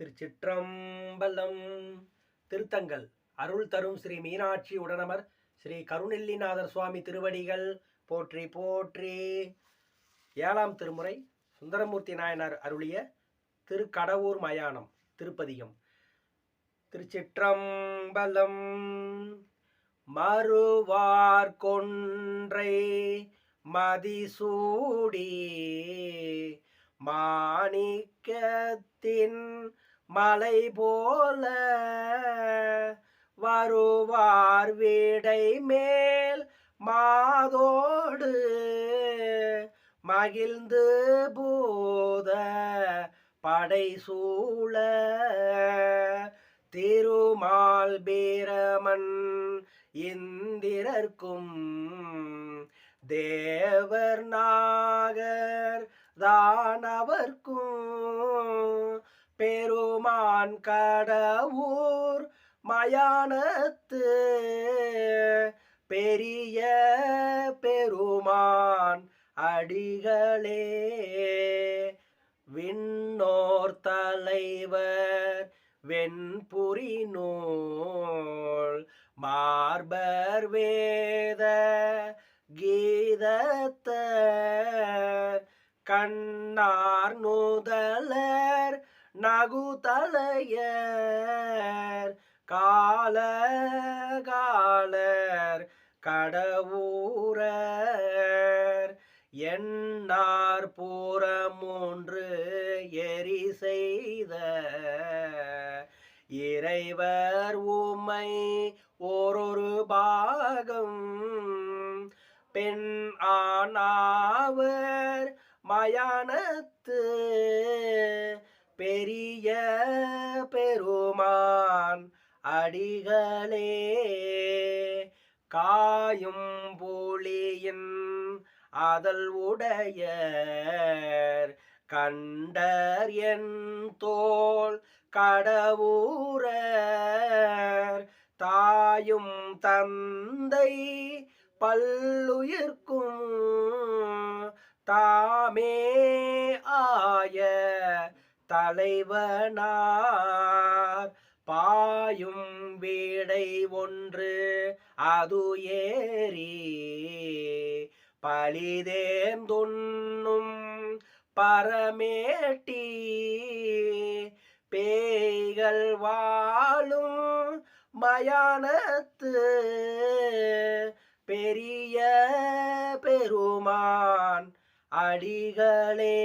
திருச்சிற்றம்பலம். திருத்தங்கள் அருள் தரும் ஸ்ரீ மீனாட்சி உடனமர் ஸ்ரீ கருணெல்லிநாதர் சுவாமி திருவடிகள் போற்றி போற்றி. 7ஆம் திருமுறை சுந்தரமூர்த்தி நாயனார் அருளிய திருக்கடவூர் மயானம் திருப்பதிகம். திருச்சிற்றம்பலம். மறுவார் கொன்றை மதிசூடி மாணிக்கத்தின் மலை போல வருவார் வீடை மேல் மாதோடு மகிழ்ந்து பூத படை சூழ திருமால் பீரமன் இந்திரர்க்கும் தேவர் நாகர் தானவர்க்கும் பெருமான் கடவூர் மயானத்து பெரிய பெருமான் அடிகளே. விண்ணோர் தலைவர் வெண்புரி நூல் மார்பர் வேத கீதத்தர் கண்ணார் நுதலர் நகுதலையர் காலகாலர் கடவுரர் எண்ணார் பூரமூன்று எரி செய்த இறைவர் உமை ஓரொரு பாகம் பெண் ஆனாவர் மயானத்து பெரிய பெருமான் அடிகளே. காயும் புலியின் அதல் உடையர் கண்டர் என் தோள் கடவுரர் தாயும் தந்தை பல்லுயிர்க்கும் தாமே ஆய தலைவனார் பாயும் வீடை ஒன்று அது ஏறி பலிதேந்துண்ணும் பரமேட்டி பேய்கள் வாழும் மயானத்து பெரிய பெருமான் அடிகளே.